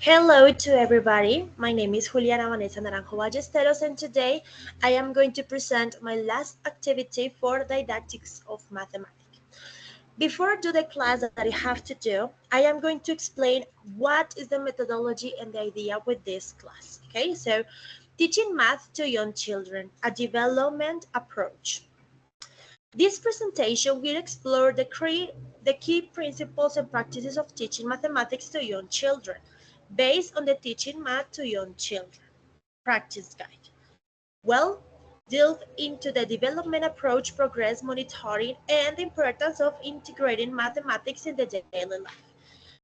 Hello to everybody. My name is Juliana Vanessa Naranjo Ballesteros, and today I am going to present my last activity for didactics of mathematics. Before I do the class that I have to do, I am going to explain what is the methodology and the idea with this class. Okay, so teaching math to young children, a development approach. This presentation will explore the key principles and practices of teaching mathematics to young children, based on the Teaching Math to Young Children practice guide. Well, delve into the development approach, progress monitoring, and the importance of integrating mathematics in the daily life.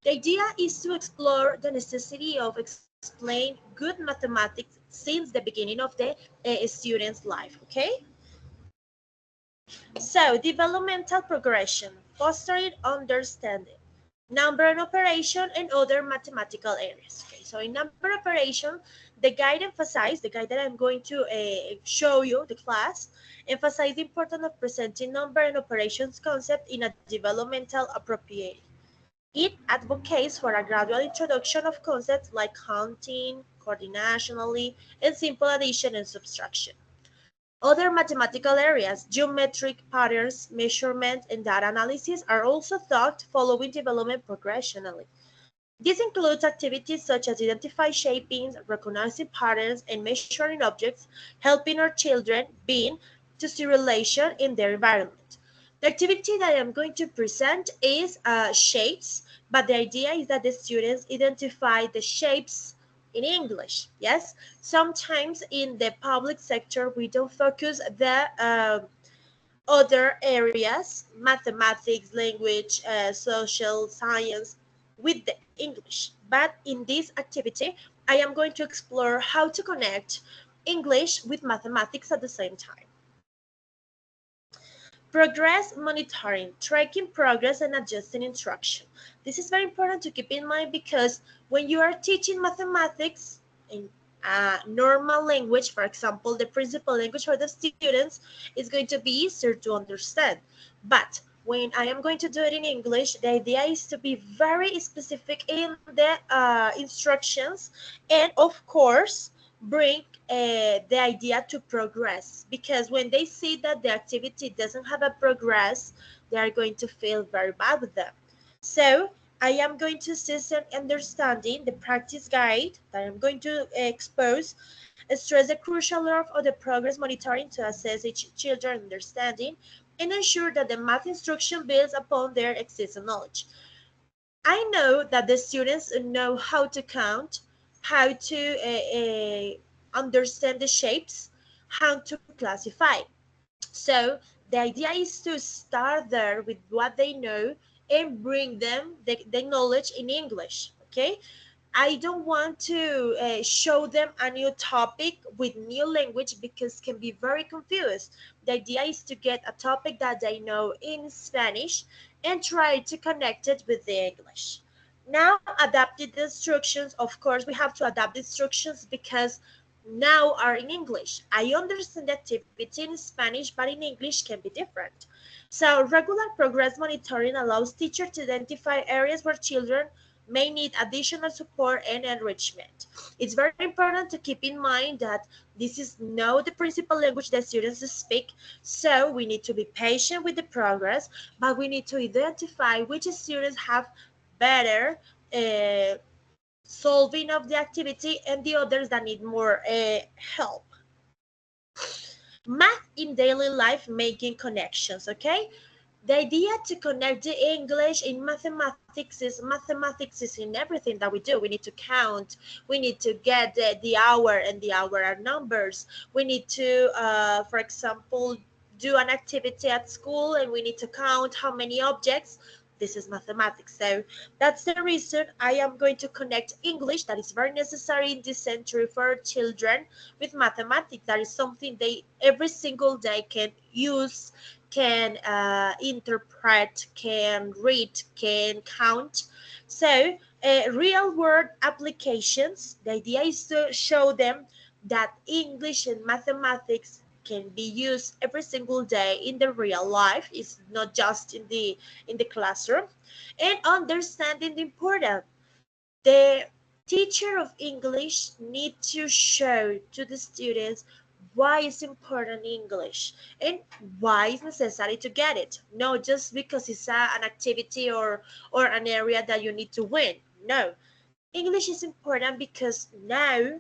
The idea is to explore the necessity of explain good mathematics since the beginning of the student's life, okay? So, developmental progression, fostering understanding, number and operation, and other mathematical areas. Okay, so in number operation, the guide emphasized, the guide that I'm going to show you, the class, emphasize the importance of presenting number and operations concept in a developmental appropriate. It advocates for a gradual introduction of concepts like counting, coordinationally, and simple addition and subtraction. Other mathematical areas, geometric patterns, measurement, and data analysis are also taught following development progressionally. This includes activities such as identify shapings, recognizing patterns, and measuring objects, helping our children being to see relation in their environment. The activity that I'm going to present is shapes, but the idea is that the students identify the shapes in English. Yes, sometimes in the public sector we don't focus the other areas, mathematics, language, social science, with the English. But in this activity, I am going to explore how to connect English with mathematics at the same time. Progress monitoring, tracking progress and adjusting instruction. This is very important to keep in mind because when you are teaching mathematics in a normal language, for example, the principal language for the students, is going to be easier to understand. But when I am going to do it in English, the idea is to be very specific in the instructions and, of course, bring the idea to progress, because when they see that the activity doesn't have a progress, they are going to feel very bad with them. So I am going to assist in understanding the practice guide that I'm going to expose, stress the crucial role of the progress monitoring to assess each children's understanding and ensure that the math instruction builds upon their existing knowledge. I know that the students know how to count, how to understand the shapes, how to classify. So the idea is to start there with what they know and bring them the knowledge in English. Okay, I don't want to show them a new topic with new language because can be very confused. The idea is to get a topic that they know in Spanish and try to connect it with the English. Now, adapted instructions, of course, we have to adapt the instructions because now are in English. I understand the activity in Spanish, but in English can be different. So regular progress monitoring allows teachers to identify areas where children may need additional support and enrichment. It's very important to keep in mind that this is not the principal language that students speak, so we need to be patient with the progress, but we need to identify which students have better uh, solving of the activity and the others that need more help. Math in daily life, making connections, okay? The idea to connect the English in mathematics is in everything that we do. We need to count, we need to get the hour, and the hour are numbers. We need to, for example, do an activity at school and we need to count how many objects. This is mathematics. So that's the reason I am going to connect English, that is very necessary in this century for children, with mathematics. That is something they every single day can use, can interpret, can read, can count. So, real world applications, the idea is to show them that English and mathematics can be used every single day in the real life. It's not just in the classroom. And understanding the importance, the Teacher of English need to show to the students why it's important English and why it's necessary to get it. No, just because it's an activity or an area that you need to win. No, English is important because now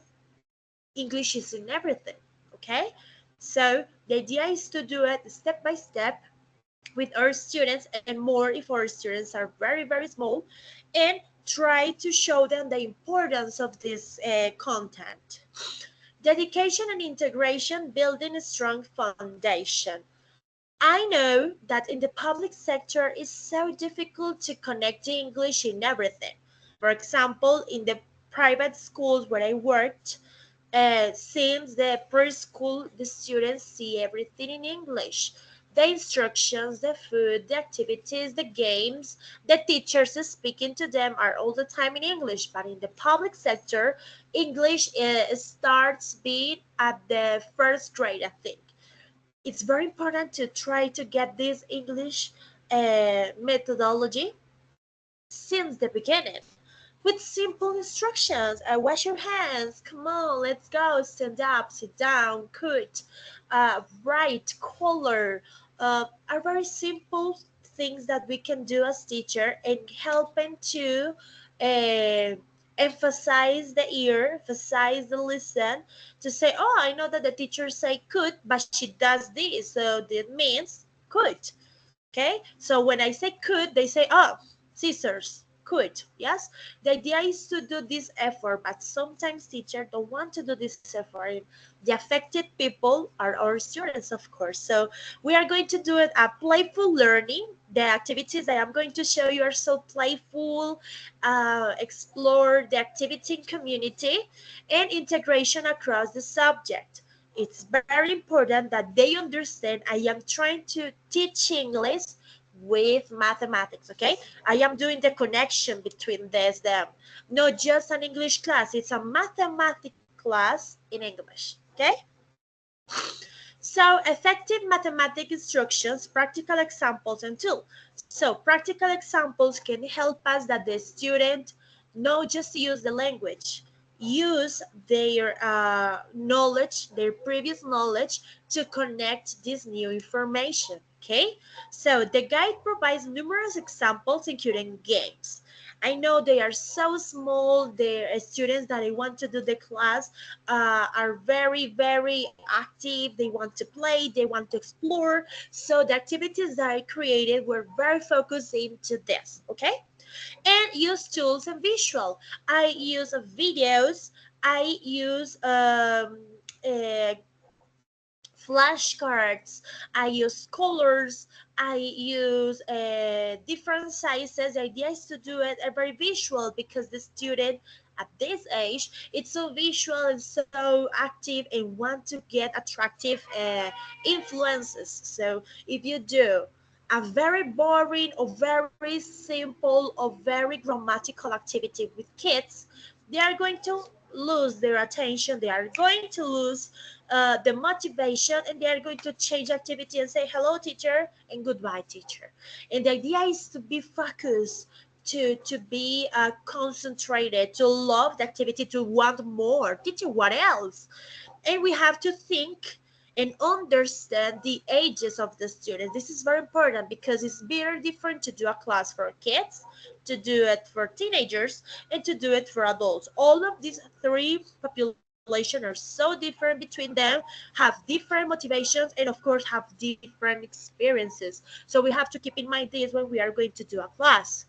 English is in everything. Okay, so the idea is to do it step by step with our students and more if our students are very small, and try to show them the importance of this content. Dedication and integration, building a strong foundation. I know that in the public sector it's so difficult to connect the English in everything. For example, in the private schools where I worked, since the preschool, the students see everything in English. The instructions, the food, the activities, the games, the teachers speaking to them are all the time in English. But in the public sector, English starts being at the first grade, I think. It's very important to try to get this English methodology since the beginning with simple instructions. Wash your hands, come on, let's go, stand up, sit down, cut, write, color, are very simple things that we can do as teacher and helping to uh, emphasize the ear, emphasize the listen, to say, oh, I know that the teacher say could, but she does this, so that means could. Okay, so when I say could, they say, oh, scissors, could. Yes, the idea is to do this effort, but sometimes teachers don't want to do this effort. The affected people are our students, of course. So we are going to do it a playful learning. The activities that I'm going to show you are so playful. Explore the activity in community and integration across the subject. It's very important that they understand I am trying to teach English with mathematics. Okay, I am doing the connection between this, them, not just an English class, it's a mathematics class in English. Okay, so effective mathematics instructions, practical examples and tools. So practical examples can help us that the student not just use the language, use their knowledge, their previous knowledge to connect this new information. Okay, so the guide provides numerous examples including games. I know they are so small, the students that I want to do the class are very active. They want to play, they want to explore. So the activities that I created were very focused into this. Okay, and use tools and visual. I use videos. I use uh, flashcards. I use colors. I use different sizes. The idea is to do it very visual because the student at this age it's so visual and so active and want to get attractive influences. So if you do a very boring or very simple or very grammatical activity with kids, they are going to lose their attention, they are going to lose the motivation, and they are going to change activity and say hello teacher and goodbye teacher. And the idea is to be focused, to be concentrated, to love the activity, to want more teacher, what else. And we have to think and understand the ages of the students. This is very important because it's very different to do a class for kids, to do it for teenagers, and to do it for adults. All of these three populations are so different between them, have different motivations, and of course have different experiences. So we have to keep in mind this when we are going to do a class.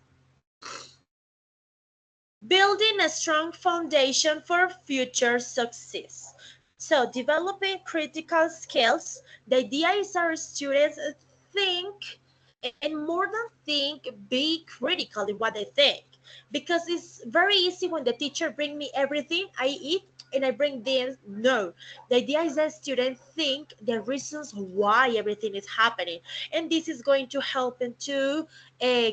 Building a strong foundation for future success. So developing critical skills. The idea is our students think, and more than think, be critical in what they think. Because it's very easy when the teacher bring me everything I eat and I bring this. No, the idea is that students think the reasons why everything is happening, and this is going to help them to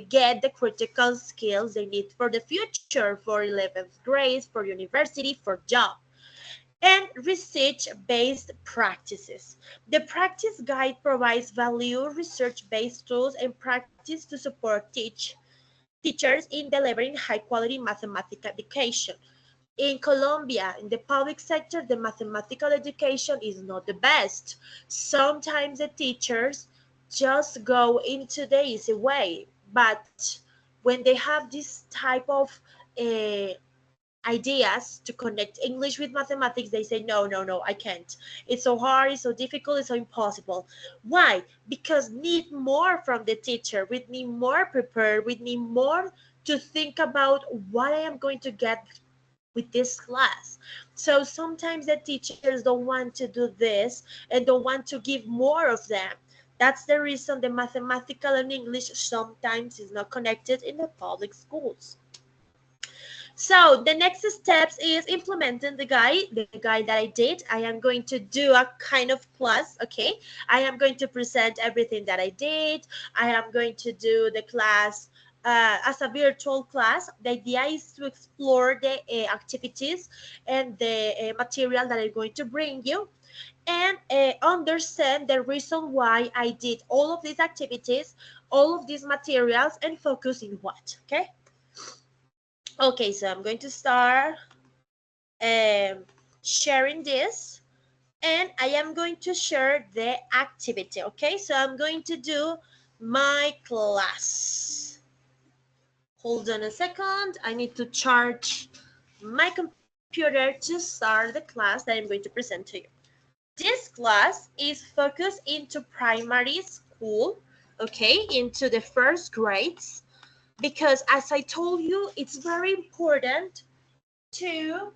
get the critical skills they need for the future, for 11th grade, for university, for job. And research-based practices. The practice guide provides value research-based tools and practice to support teachers in delivering high-quality mathematical education. In Colombia, in the public sector, the mathematical education is not the best. Sometimes the teachers just go into the easy way, but when they have this type of uh, ideas to connect English with mathematics, they say, no, no, no, I can't. It's so hard, it's so difficult, it's so impossible. Why? Because need more from the teacher. We need more prepared. We need more to think about what I am going to get with this class. So sometimes the teachers don't want to do this and don't want to give more of them. That's the reason the mathematical and English sometimes is not connected in the public schools. So the next steps is implementing the guide that I did. I am going to do a kind of class, okay? I am going to present everything that I did. I am going to do the class as a virtual class. The idea is to explore the activities and the material that I'm going to bring you and understand the reason why I did all of these activities, all of these materials, and focus in what, okay? Okay, so I'm going to start sharing this, and I am going to share the activity, okay? So I'm going to do my class. Hold on a second. I need to charge my computer to start the class that I'm going to present to you. This class is focused into primary school, okay, into the first grades, because as I told you, it's very important to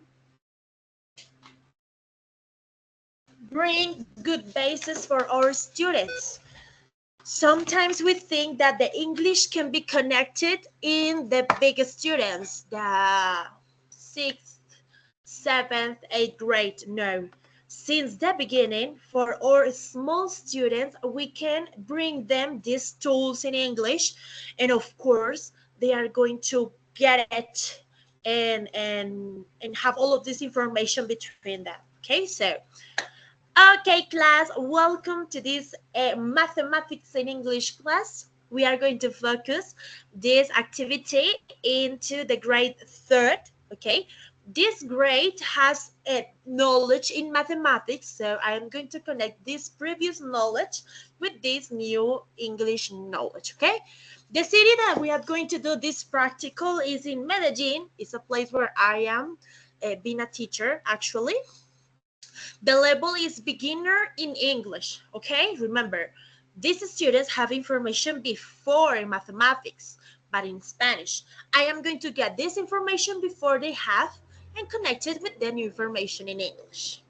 bring good basis for our students. Sometimes we think that the English can be connected in the big students, the 6th, 7th, 8th grade. No. Since the beginning, for our small students, we can bring them these tools in English, and of course, they are going to get it and have all of this information between them. Okay, so okay, class, welcome to this mathematics in English class. We are going to focus this activity into the grade 3rd, okay? This grade has knowledge in mathematics, so I am going to connect this previous knowledge with this new English knowledge, okay? The city that we are going to do this practical is in Medellin. It's a place where I am being a teacher, actually. The level is beginner in English, okay? Remember, these students have information before in mathematics, but in Spanish. I am going to get this information before they have and connect it with the new information in English.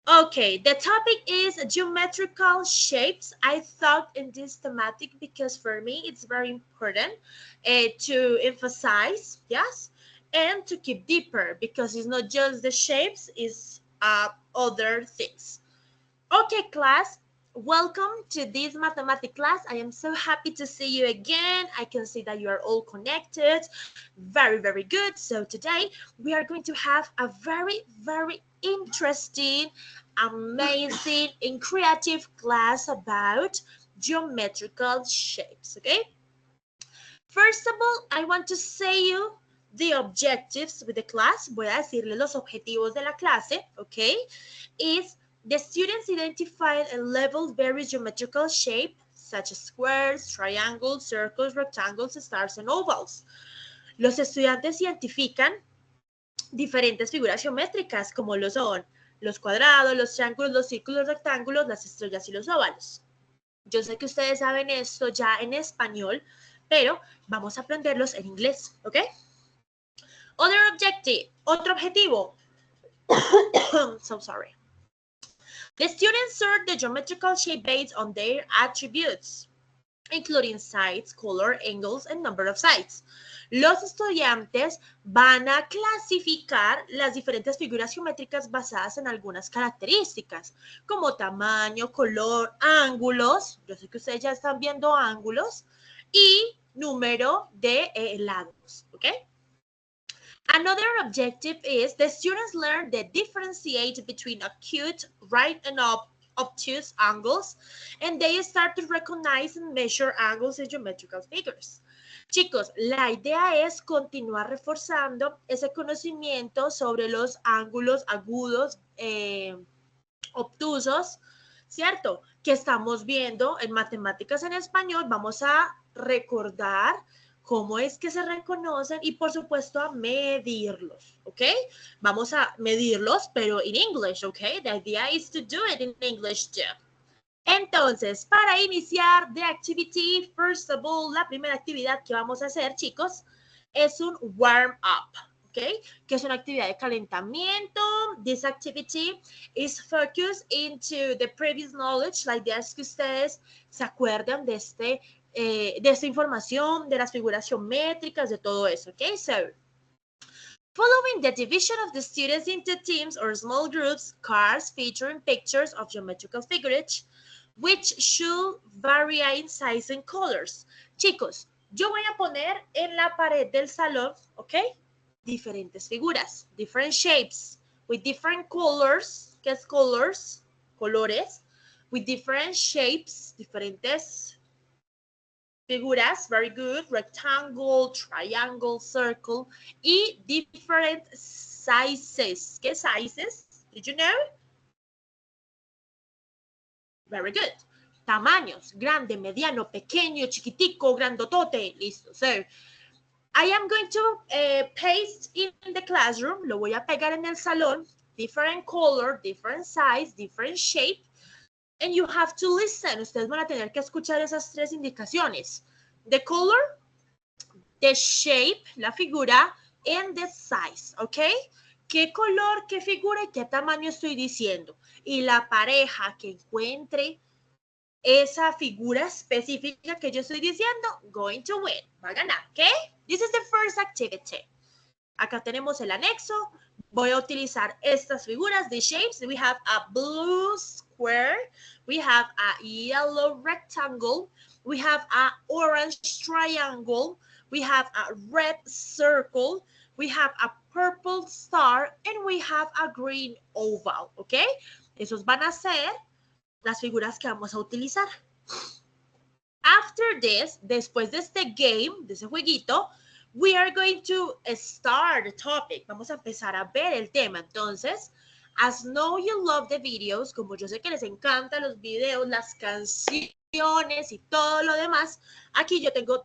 Okay, the topic is geometrical shapes. I thought in this thematic because for me it's very important to emphasize, yes, and to keep deeper because it's not just the shapes, it's other things. Okay, class, welcome to this mathematics class. I am so happy to see you again. I can see that you are all connected. Very, very good. So today we are going to have a very, very interesting, amazing, and creative class about geometrical shapes, okay? First of all, I want to say you the objectives with the class. Voy a decirle los objetivos de la clase, okay? Is the students identified and labeled various geometrical shapes such as squares, triangles, circles, rectangles, stars, and ovals. Los estudiantes identifican diferentes figuras geométricas como lo son los cuadrados, los triángulos, los círculos, los rectángulos, las estrellas y los óvalos. Yo sé que ustedes saben esto ya en español, pero vamos a aprenderlos en inglés, ¿ok? Otro objetivo. So sorry. The students sort the geometrical shape based on their attributes, including sides, color, angles, and number of sides. Los estudiantes van a clasificar las diferentes figuras geométricas basadas en algunas características, como tamaño, color, ángulos, yo sé que ustedes ya están viendo ángulos, y número de lados, ¿ok? Another objective is the students learn the differentiate between acute right and obtuse angles, and they start to recognize and measure angles in geometrical figures. Chicos, la idea es continuar reforzando ese conocimiento sobre los ángulos agudos, obtusos, ¿cierto? Que estamos viendo en matemáticas en español. Vamos a recordar cómo es que se reconocen y, por supuesto, a medirlos, ¿ok? Vamos a medirlos, pero en English, ¿ok? The idea is to do it in English too. Entonces, para iniciar the activity, first of all, la primera actividad que vamos a hacer, chicos, es un warm up, ¿ok? Que es una actividad de calentamiento. This activity is focused into the previous knowledge. La idea es que ustedes se acuerden de esta información, de las figuras geométricas, de todo eso, ¿ok? So, following the division of the students into teams or small groups, cards featuring pictures of geometrical figures, which should vary in size and colors. Chicos, yo voy a poner en la pared del salón, ¿ok? Diferentes figuras, different shapes, with different colors. ¿Qué es colors? Colores. With different shapes, diferentes figuras, very good, rectangle, triangle, circle, y different sizes. ¿Qué sizes? Did you know? Very good. Tamaños, grande, mediano, pequeño, chiquitico, grandotote. Listo. So, I am going to paste in the classroom. Lo voy a pegar en el salón. Different color, different size, different shape. And you have to listen. Ustedes van a tener que escuchar esas tres indicaciones. The color, the shape, la figura, and the size, ¿ok? ¿Qué color, qué figura y qué tamaño estoy diciendo? Y la pareja que encuentre esa figura específica que yo estoy diciendo, going to win, va a ganar, ¿ok? This is the first activity. Acá tenemos el anexo. Voy a utilizar estas figuras, the shapes. We have a blue square. We have a yellow rectangle. We have a orange triangle. We have a red circle. We have a purple star. And we have a green oval, ¿ok? Esos van a ser las figuras que vamos a utilizar. After this, después de este game, de ese jueguito, we are going to start the topic. Vamos a empezar a ver el tema. Entonces, as know you love the videos, como yo sé que les encantan los videos, las canciones y todo lo demás, aquí yo tengo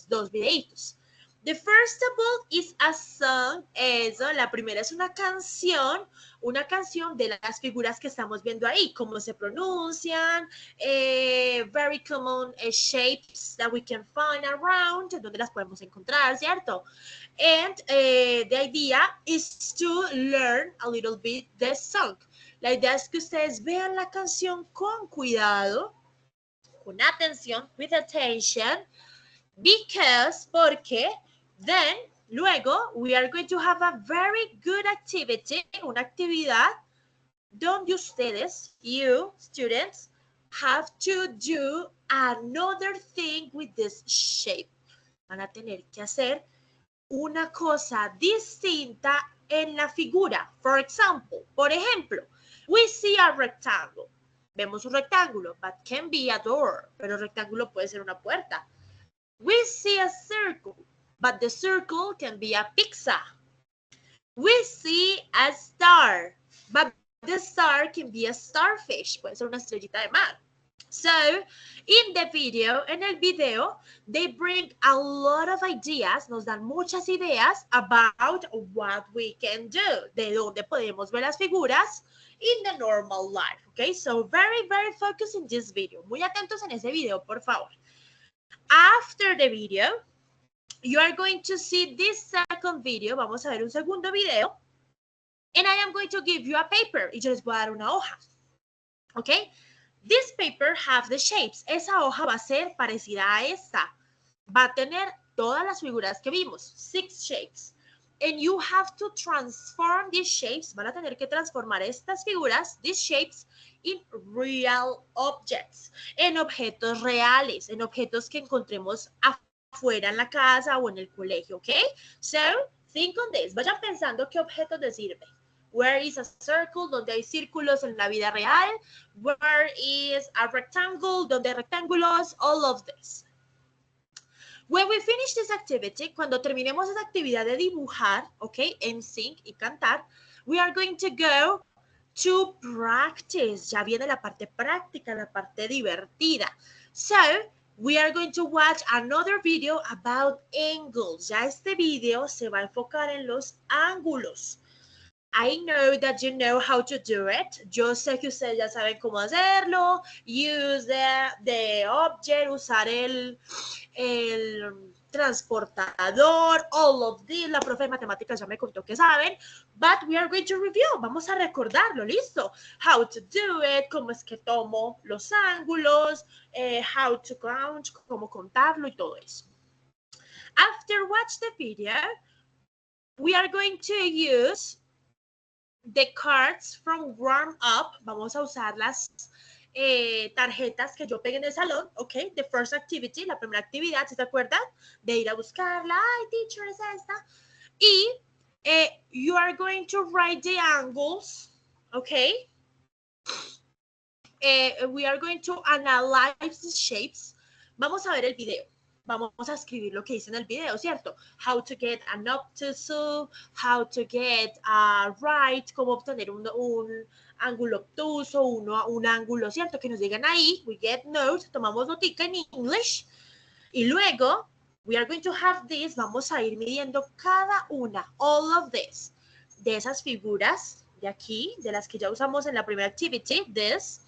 dos videitos. The first of all is a song. Eso, la primera es una canción de las figuras que estamos viendo ahí, cómo se pronuncian, very common shapes that we can find around, donde las podemos encontrar, ¿cierto? And the idea is to learn a little bit the song. La idea es que ustedes vean la canción con cuidado, con atención, with attention, porque then, luego, we are going to have a very good activity, una actividad donde ustedes, you students, have to do another thing with this shape. Van a tener que hacer una cosa distinta en la figura. For example, por ejemplo, we see a rectangle. Vemos un rectángulo, but can be a door, pero rectángulo puede ser una puerta. We see a circle, but the circle can be a pizza. We see a star, but the star can be a starfish. Puede ser una estrellita de mar. So, in the video, en el video, they bring a lot of ideas, nos dan muchas ideas about what we can do, de dónde podemos ver las figuras in the normal life, okay? So, very, very focused in this video. Muy atentos en ese video, por favor. After the video, you are going to see this second video. Vamos a ver un segundo video. And I am going to give you a paper. Y yo les voy a dar una hoja. Okay? This paper have the shapes. Esa hoja va a ser parecida a esta. Va a tener todas las figuras que vimos. 6 shapes. And you have to transform these shapes. Van a tener que transformar estas figuras, these shapes, in real objects. En objetos reales. En objetos que encontremos afuera en la casa o en el colegio. ¿Ok? So, think on this. Vayan pensando qué objetos les sirve. Where is a circle? Donde hay círculos en la vida real. Where is a rectangle? Donde hay rectángulos. All of this. When we finish this activity, cuando terminemos esa actividad de dibujar, okay, and sing y cantar, we are going to go to practice. Ya viene la parte práctica, la parte divertida. So, we are going to watch another video about angles. Ya este video se va a enfocar en los ángulos. I know that you know how to do it. Yo sé que ustedes ya saben cómo hacerlo. Use the object, usar el transportador, all of this. La profe de matemáticas ya me contó que saben. But we are going to review. Vamos a recordarlo, listo. How to do it, cómo es que tomo los ángulos, how to count, cómo contarlo y todo eso. After watch the video, we are going to use the cards from warm up. Vamos a usar las tarjetas que yo pegué en el salón, ok, the first activity, la primera actividad, ¿se acuerdan? De ir a buscarla, ay, teacher, es esta. Y you are going to write the angles, ok. We are going to analyze the shapes. Vamos a ver el video. Vamos a escribir lo que dice en el video, ¿cierto? How to get an obtuse, how to get a right, cómo obtener un ángulo obtuso, un ángulo, ¿cierto? Que nos digan ahí, we get notes, tomamos notica en English, y luego, we are going to have this, vamos a ir midiendo cada una, all of this, de esas figuras de aquí, de las que ya usamos en la primera activity, this,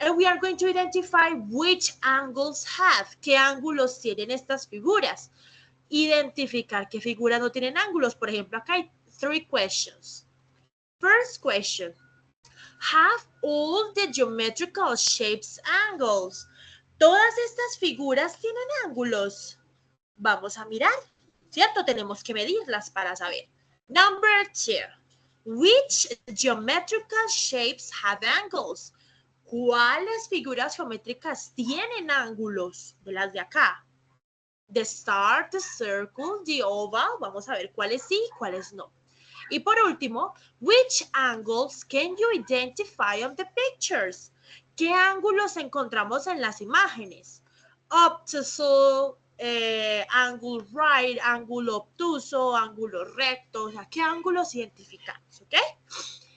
and we are going to identify which angles have, qué ángulos tienen estas figuras. Identificar qué figuras no tienen ángulos. Por ejemplo, acá hay 3 questions. First question, have all the geometrical shapes angles? ¿Todas estas figuras tienen ángulos? Vamos a mirar, ¿cierto? Tenemos que medirlas para saber. Number 2, which geometrical shapes have angles? ¿Cuáles figuras geométricas tienen ángulos de las de acá? The star, the circle, the oval. Vamos a ver cuáles sí, cuáles no. Y por último, which angles can you identify on the pictures? ¿Qué ángulos encontramos en las imágenes? Obtuse, ángulo right, ángulo obtuso, ángulo recto. O sea, ¿qué ángulos identificamos? ¿Ok?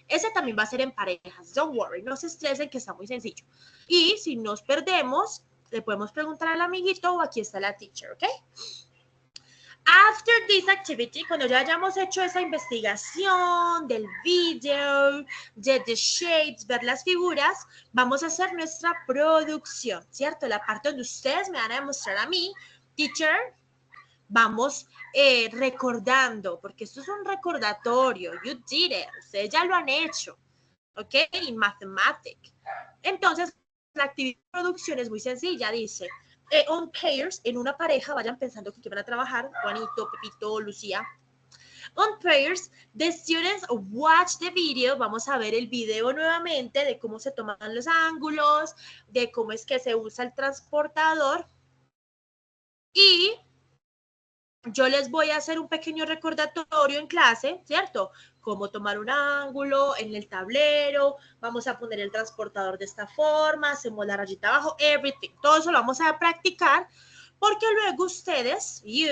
Ese también va a ser en parejas. Don't worry, no se estresen que está muy sencillo. Y si nos perdemos, le podemos preguntar al amiguito o aquí está la teacher, ¿ok? After this activity, cuando ya hayamos hecho esa investigación del video, de the shapes, ver las figuras, vamos a hacer nuestra producción, ¿cierto? La parte donde ustedes me van a demostrar a mí, teacher, vamos recordando, porque esto es un recordatorio. You did it. Ustedes ya lo han hecho. ¿Ok? En Mathematic. Entonces, la actividad de producción es muy sencilla. Dice, on pairs, en una pareja, vayan pensando que van a trabajar. Juanito, Pepito, Lucía. On pairs, the students watch the video. Vamos a ver el video nuevamente de cómo se toman los ángulos, de cómo es que se usa el transportador. Y yo les voy a hacer un pequeño recordatorio en clase, ¿cierto? Cómo tomar un ángulo en el tablero, vamos a poner el transportador de esta forma, hacemos la rayita abajo, everything. Todo eso lo vamos a practicar porque luego ustedes, you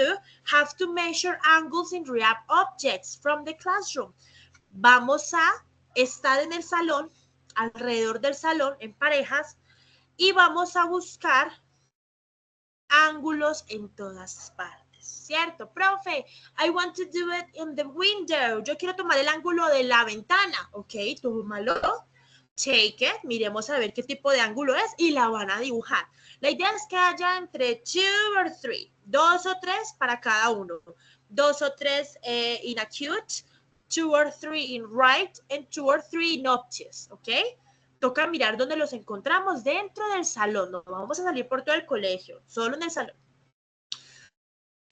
have to measure angles in real objects from the classroom. Vamos a estar en el salón, alrededor del salón, en parejas, y vamos a buscar ángulos en todas partes. ¿Cierto? Profe, I want to do it in the window. Yo quiero tomar el ángulo de la ventana. Ok, tómalo. Take it. Miremos a ver qué tipo de ángulo es y la van a dibujar. La idea es que haya entre 2 or 3. 2 o 3 para cada uno. 2 o 3 in acute, 2 or 3 in right, and 2 or 3 in obtuse. Ok. Toca mirar dónde los encontramos dentro del salón. No vamos a salir por todo el colegio, solo en el salón.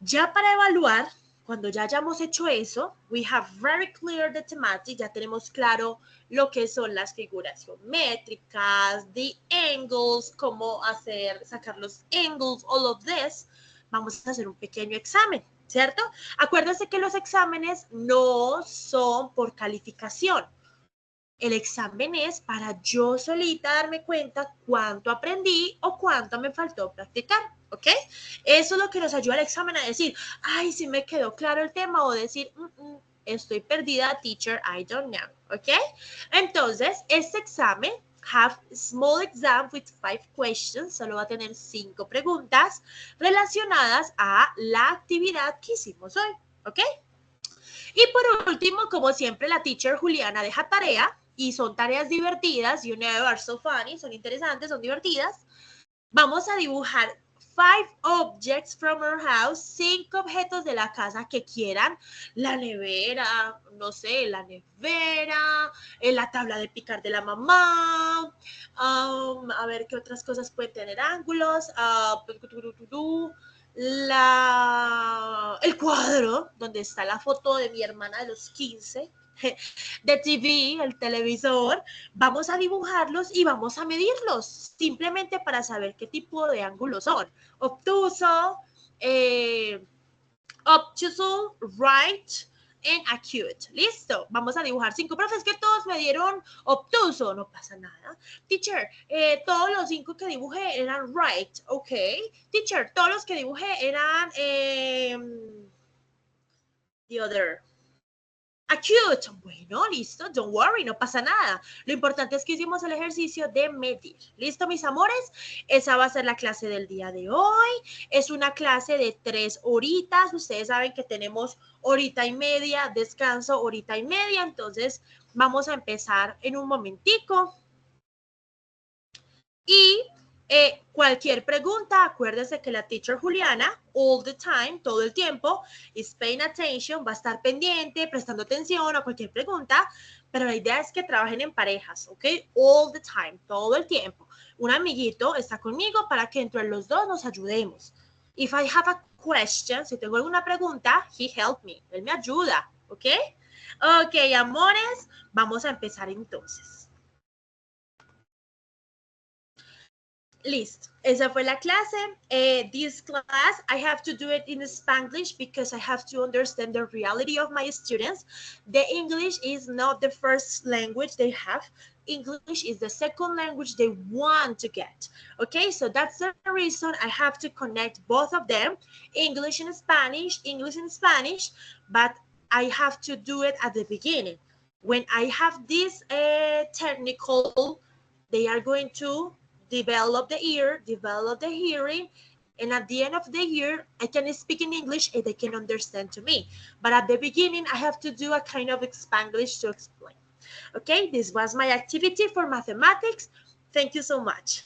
Ya para evaluar, cuando ya hayamos hecho eso, we have very clear the thematic, ya tenemos claro lo que son las figuras geométricas, the angles, cómo hacer, sacar los angles, all of this. Vamos a hacer un pequeño examen, ¿cierto? Acuérdense que los exámenes no son por calificación. El examen es para yo solita darme cuenta cuánto aprendí o cuánto me faltó practicar, ¿ok? Eso es lo que nos ayuda el examen a decir, ay, sí me quedó claro el tema, o decir, estoy perdida, teacher, I don't know, ¿ok? Entonces, este examen have small exam with 5 questions, solo va a tener 5 preguntas relacionadas a la actividad que hicimos hoy, ¿ok? Y por último, como siempre, la teacher Juliana deja tarea y son tareas divertidas, you know, are so funny, son interesantes, son divertidas. Vamos a dibujar 5 objects from our house, 5 objetos de la casa que quieran, la nevera, no sé, la nevera, la tabla de picar de la mamá, a ver qué otras cosas pueden tener ángulos, el cuadro donde está la foto de mi hermana de los 15, de TV, el televisor, vamos a dibujarlos y vamos a medirlos, simplemente para saber qué tipo de ángulos son. Obtuso, obtuso, right, and acute. Listo, vamos a dibujar 5. Profe, es que todos me dieron obtuso, no pasa nada. Teacher, todos los 5 que dibujé eran right, ok. Teacher, todos los que dibujé eran the other. Acute. Bueno, listo, don't worry, no pasa nada. Lo importante es que hicimos el ejercicio de medir. ¿Listo, mis amores? Esa va a ser la clase del día de hoy. Es una clase de 3 horitas. Ustedes saben que tenemos horita y media, descanso, horita y media. Entonces, vamos a empezar en un momentico. Y cualquier pregunta, acuérdense que la teacher Juliana, all the time, todo el tiempo, is paying attention, va a estar pendiente, prestando atención a cualquier pregunta, pero la idea es que trabajen en parejas, ¿ok? All the time, todo el tiempo. Un amiguito está conmigo para que entre los dos nos ayudemos. If I have a question, si tengo alguna pregunta, he helped me, él me ayuda, ¿ok? Ok, amores, vamos a empezar entonces. Listo. Esa fue la clase. This class, I have to do it in Spanglish because I have to understand the reality of my students. The English is not the first language they have. English is the second language they want to get. Okay, so that's the reason I have to connect both of them, English and Spanish, but I have to do it at the beginning. When I have this technical, they are going to develop the ear, develop the hearing, and at the end of the year, I can speak in English and they can understand to me. But at the beginning, I have to do a kind of Spanglish to explain. Okay, this was my activity for mathematics. Thank you so much.